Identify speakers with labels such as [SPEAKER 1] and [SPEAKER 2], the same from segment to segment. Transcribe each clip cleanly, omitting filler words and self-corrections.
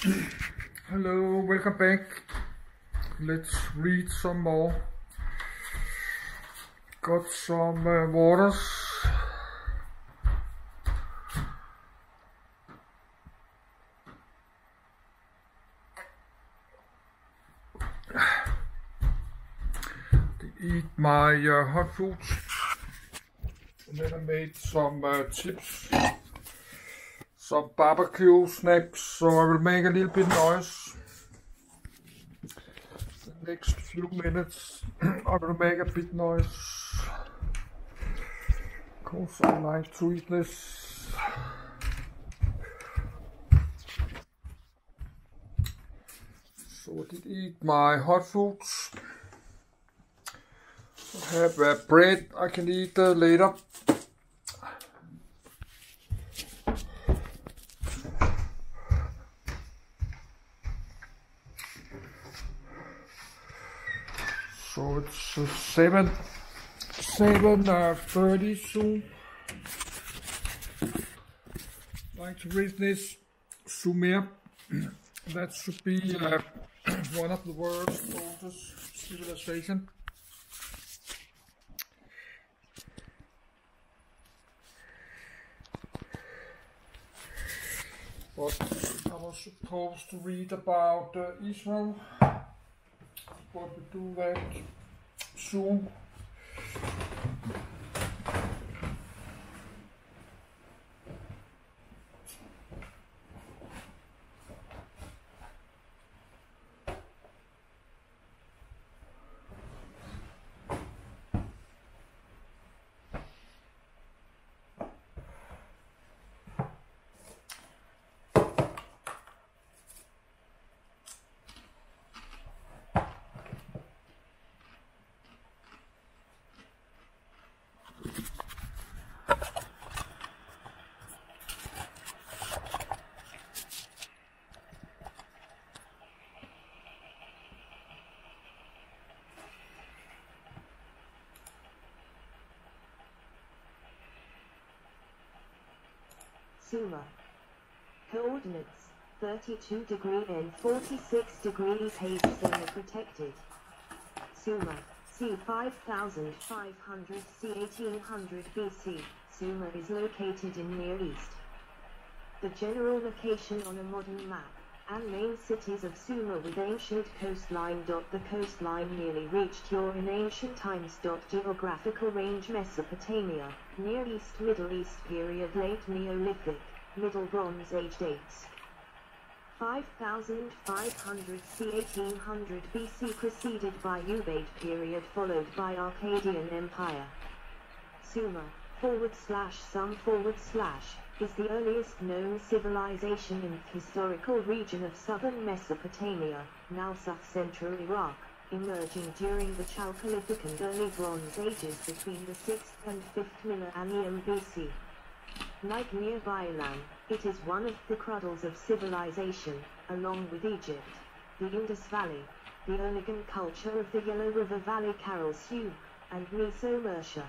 [SPEAKER 1] Hello, welcome back. Let's read some more. Got some waters. Eat my hot foods. And then I made some chips, some barbecue snacks, so I will make a little bit noise. The next few minutes I will make a bit noise, because I like to eat this. So I did eat my hot foods. I have bread I can eat later. So it's 7:30 soon. I'd like to read this Sumer. That should be one of the world's oldest civilization. But I was supposed to read about Israel, but we do that soon.
[SPEAKER 2] Sumer. Coordinates 32 degree N 46 degrees H Sumer protected. Sumer, c. 5500 c. 1800 BC. Sumer is located in Near East. The general location on a modern map, and main cities of Sumer with ancient coastline. The coastline nearly reached your in ancient times. Geographical range Mesopotamia, Near East, Middle East period, late Neolithic, Middle Bronze Age dates. 5500 c. 1800 BC preceded by Ubaid period followed by Akkadian Empire. Sumer, / is the earliest known civilization in the historical region of southern Mesopotamia, now south-central Iraq, emerging during the Chalcolithic and early Bronze Ages between the 6th and 5th millennium BC. Like nearby Iran, it is one of the cradles of civilization, along with Egypt, the Indus Valley, the Onagan culture of the Yellow River Valley, Caral Sioux, and Meso-Mercia.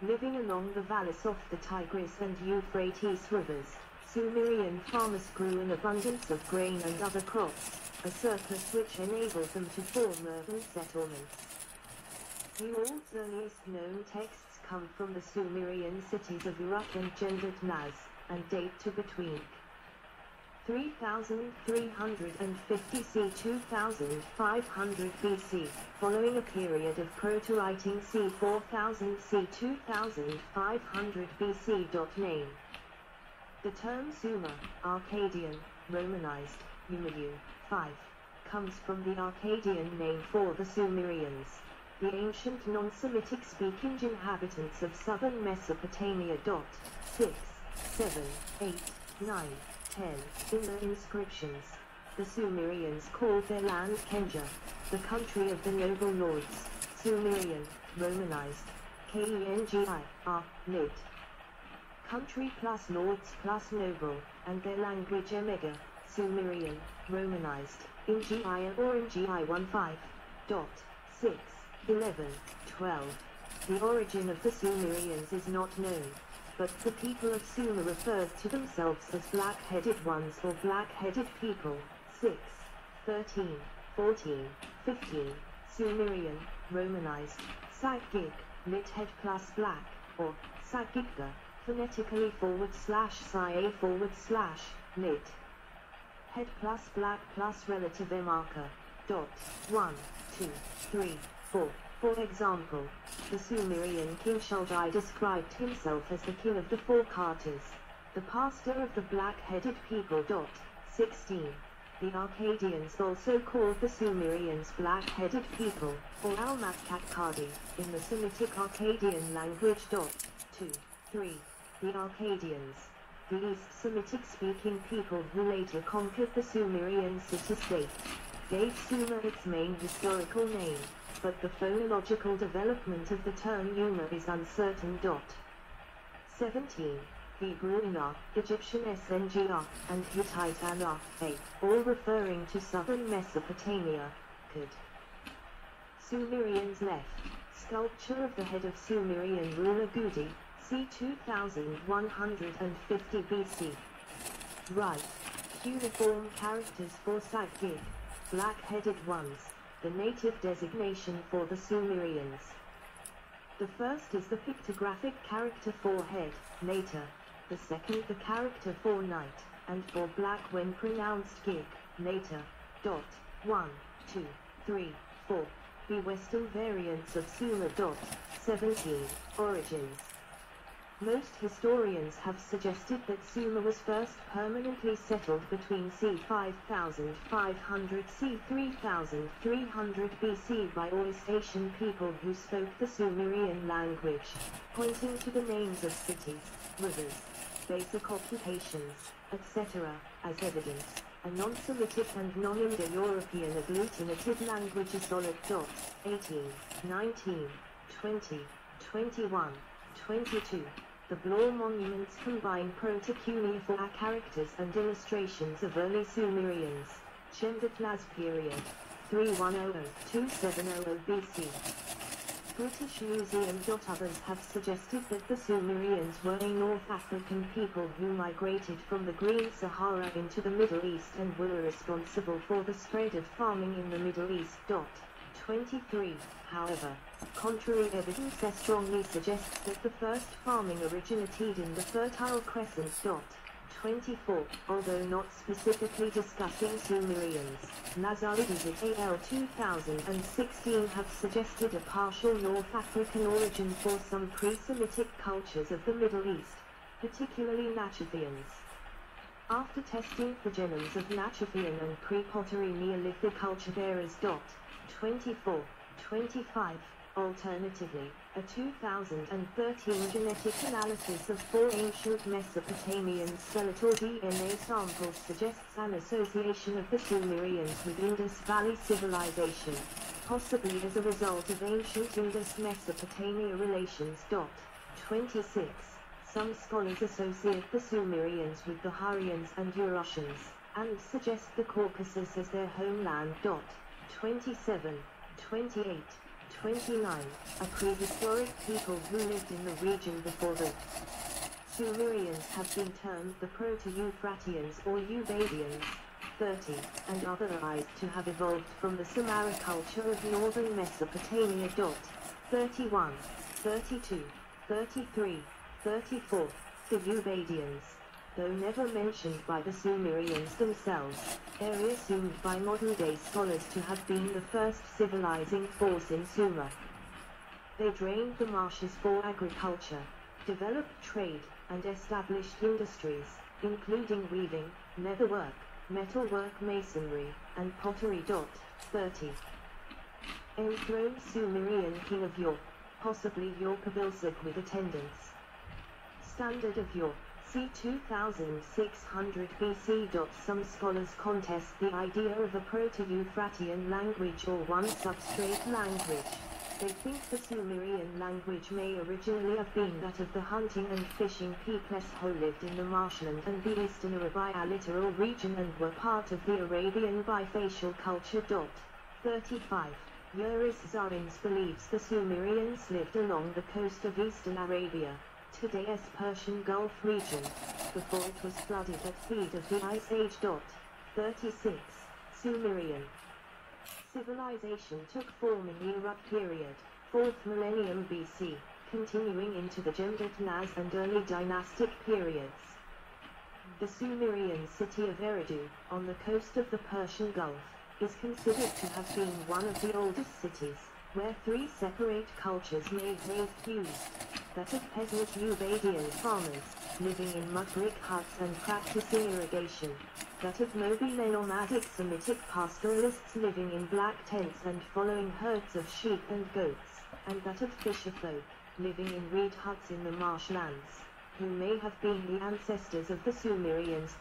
[SPEAKER 2] Living along the valleys of the Tigris and Euphrates rivers, Sumerian farmers grew an abundance of grain and other crops, a surplus which enabled them to form urban settlements. The world's earliest known texts come from the Sumerian cities of Uruk and Gendet-Naz, and date to between 3350 c. 2500 BC, following a period of proto-writing c. 4000 c. 2500 BC. Name. The term Sumer, Akkadian, Romanized, Umayu, 5, comes from the Akkadian name for the Sumerians, the ancient non-Semitic speaking inhabitants of southern Mesopotamia. 6, 7, 8, 9, 10. In the inscriptions, the Sumerians called their land Kenja, the country of the noble lords. Sumerian, Romanized, Kengi, note. Country plus lords plus noble, and their language Emega, Sumerian, Romanized, Ngi or Ngi 15.6, 11, 12. The origin of the Sumerians is not known. but the people of Sumer referred to themselves as black-headed ones or black-headed people. 6, 13, 14, 15, Sumerian, Romanized, Sagig, lit head plus black, or Sagigda, phonetically / lit. Head plus black plus relative marker. Dot. 1, 2, 3, 4. For example, the Sumerian king Shuldai described himself as the king of the four Khatas, the pastor of the black-headed people. 16. The Akkadians also called the Sumerians black-headed people, or Almat-Akkadi, in the Semitic Akkadian language. 2, 3. The Akkadians, the East Semitic-speaking people who later conquered the Sumerian city-state, gave Sumer its main historical name, but the phonological development of the term Yuma is uncertain. 17. Hebrew Ina, Egyptian Sngr, and Hittite Ana, all referring to southern Mesopotamia. Could. Sumerians left. Sculpture of the head of Sumerian ruler Gudi, c. 2150 BC. Right. Cuneiform characters for Sagig, black-headed ones, the native designation for the Sumerians. The first is the pictographic character for head, nata. The second the character for night, and for black when pronounced gig, nata. 1, 2, 3, 4. The Western variants of Sumer. 17. Origins. Most historians have suggested that Sumer was first permanently settled between c. 5500 c. 3300 BC by Oist-Asian people who spoke the Sumerian language, pointing to the names of cities, rivers, basic occupations, etc., as evidence. A non-Semitic and non-Indo-European agglutinative language is solid. 18, 19, 20, 21, 22. The Blore monuments combine proto-cuneiform characters and illustrations of early Sumerians. Chendetlaz period, 3100–2700 BC. British Museum. Others have suggested that the Sumerians were a North African people who migrated from the Green Sahara into the Middle East and were responsible for the spread of farming in the Middle East. 23. However, contrary evidence strongly suggests that the first farming originated in the Fertile Crescent. 24. Although not specifically discussing Sumerians, Lazarides at AL 2016 have suggested a partial North African origin for some pre-Semitic cultures of the Middle East, particularly Nachafians. After testing for genomes of Nachafian and pre-pottery Neolithic culture bearers. 24, 25. Alternatively, a 2013 genetic analysis of 4 ancient Mesopotamian skeletal DNA samples suggests an association of the Sumerians with Indus Valley civilization, possibly as a result of ancient Indus-Mesopotamia relations. 26. Some scholars associate the Sumerians with the Hurrians and Urartians, and suggest the Caucasus as their homeland. 27, 28, 29, a prehistoric people who lived in the region before the Sumerians have been termed the Proto-Euphratians or Ubadians. 30, and otherized to have evolved from the Samara culture of northern Mesopotamia. 31, 32, 33, 34, the Ubadians, though never mentioned by the Sumerians themselves, are assumed by modern-day scholars to have been the first civilizing force in Sumer. They drained the marshes for agriculture, developed trade, and established industries, including weaving, leatherwork, metalwork, masonry, and pottery. 30. Enthroned Sumerian king of Yor, possibly Yor-Kabilsag with attendants. Standard of Yor, c. 2600 BC. Some scholars contest the idea of a Proto-Euphratian language or one substrate language. They think the Sumerian language may originally have been that of the hunting and fishing peoples who lived in the marshland and the eastern Arabia littoral region and were part of the Arabian bifacial culture. 35. Yuris Zarins believes the Sumerians lived along the coast of eastern Arabia, today's Persian Gulf region, before it was flooded at feet of the Ice Age. 36. Sumerian civilization took form in the Uruk period, 4th millennium BC, continuing into the Gembetnaz and early dynastic periods. The Sumerian city of Eridu, on the coast of the Persian Gulf, is considered to have been one of the oldest cities, where three separate cultures made their fuse: that of peasant Ubaidian farmers, living in mud brick huts and practicing irrigation; that of mobile nomadic Semitic pastoralists living in black tents and following herds of sheep and goats; and that of fisherfolk, living in reed huts in the marshlands, who may have been the ancestors of the Sumerians.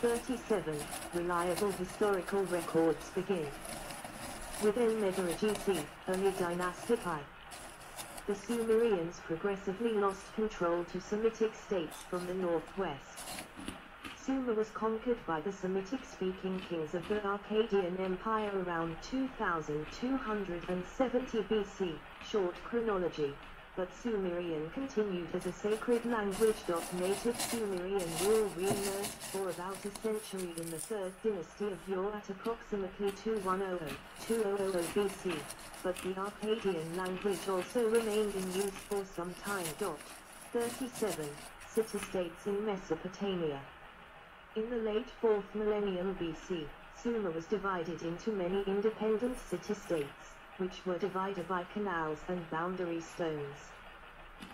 [SPEAKER 2] 37. Reliable historical records begin with El-Medariji, early dynastic I. The Sumerians progressively lost control to Semitic states from the northwest. Sumer was conquered by the Semitic-speaking kings of the Akkadian Empire around 2270 BC, short chronology. But Sumerian continued as a sacred language. Native Sumerian rule re-emerged for about a century in the 3rd dynasty of Ur at approximately 2100–2000 BC, but the Akkadian language also remained in use for some time. 37. City-states in Mesopotamia. In the late 4th millennium BC, Sumer was divided into many independent city-states, which were divided by canals and boundary stones.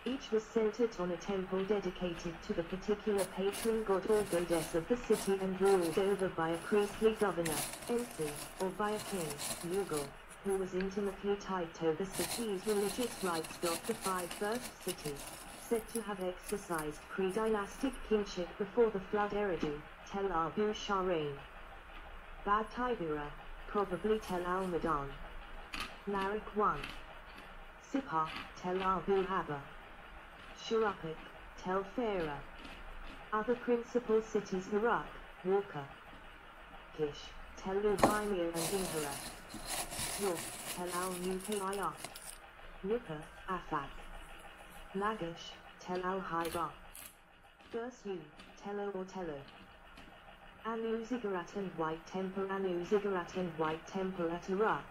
[SPEAKER 2] Each was centered on a temple dedicated to the particular patron god or goddess of the city and ruled over by a priestly governor, ensign, or by a king, Lugal, who was intimately tied to the city's religious rites. The 5 first cities, said to have exercised pre-dynastic kingship before the flood: Eridu, Tel Abu Shahrain, Bad Tibera, probably Tel al-Madan, Narik 1, Sippar, Tel Abu Haba, Shuruppak, Tel Farah. Other principal cities: Uruk, Walka, Kish, Tel Uhaimir and Inhara, York, Tel al-Nuqayya, Nippur, Afak, Lagash, Tel al-Haiba, Gursu, Tello or Tello, Anu Ziggurat and White Temple. Anu Ziggurat and White Temple at Uruk.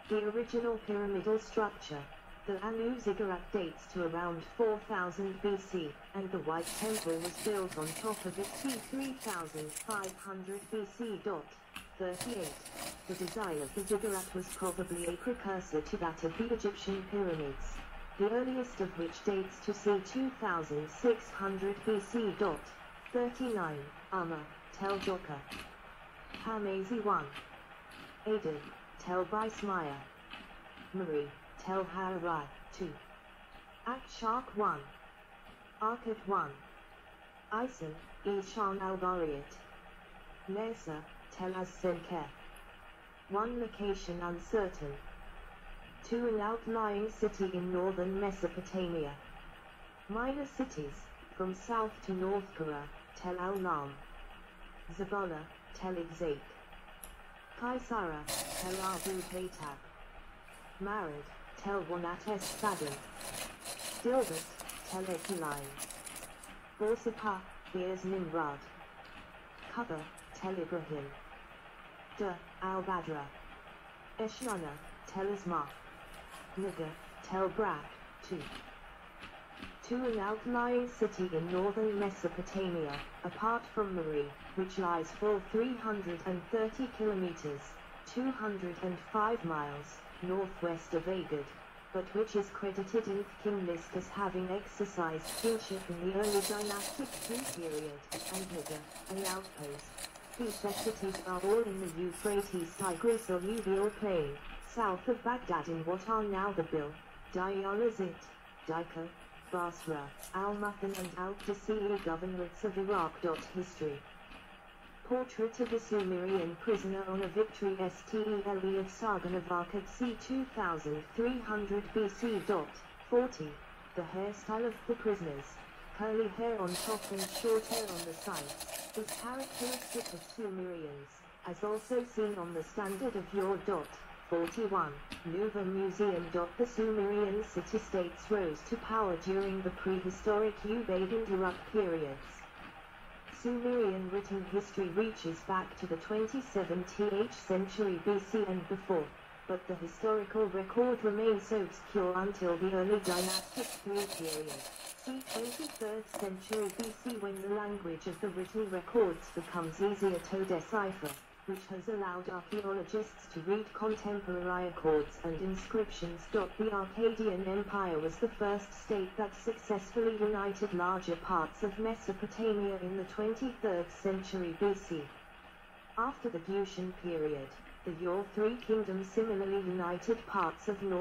[SPEAKER 2] The original pyramidal structure, the Anu Ziggurat, dates to around 4000 BC, and the White Temple was built on top of it c. 3500 BC. 38. The design of the ziggurat was probably a precursor to that of the Egyptian pyramids, the earliest of which dates to c. 2600 BC. 39. Amma, Tel Joka, Hamazi 1, Aden, Tel Bismaya, Mari, Tel Harai 2, Akshak 1, Arkad 1, Isan, Ishan al-Bariyat, Nesa, Tel Az-Senker. 1 location uncertain. 2 an outlying city in northern Mesopotamia. Minor cities, from south to north: Kara, Tel al-Nam, Zabala, Tel Igzak, Kaisara, Tel Abu Haytab, Marad, Tel Wanat Es-Sadan, Dilbert, Tel Etaline, Borsippa, Beers Nimrod, Kuba, Tel Ibrahim, al-Badra, Eshnana, Tel Isma, Nigar, Tel Brak, 2. 2 an outlying city in northern Mesopotamia, apart from Mari, which lies full 330 kilometers, 205 miles, northwest of Agad, but which is credited in the king list as having exercised kingship in the early dynastic II period, and Nigar, an outpost. These cities are all in the Euphrates-Tigris alluvial plain, south of Baghdad in what are now the Bil, Diyalazit, Daika, Basra, Al-Muthan and Al-Qasili governorates of Iraq. History. Portrait of a Sumerian prisoner on a victory Stele of Sargon of Akkad c. 2300 BC. 40. The hairstyle of the prisoners, curly hair on top and short hair on the sides, is characteristic of Sumerians, as also seen on the standard of Ur. 41. Louvre Museum. The Sumerian city-states rose to power during the prehistoric Ubaid and Uruk periods. Sumerian written history reaches back to the 27th century BC and before, but the historical record remains so obscure until the early dynastic III period, c. 23rd century BC, when the language of the written records becomes easier to decipher, which has allowed archaeologists to read contemporary records and inscriptions. The Akkadian Empire was the first state that successfully united larger parts of Mesopotamia in the 23rd century BC. After the Gutian period, the Ur III kingdom similarly united parts of North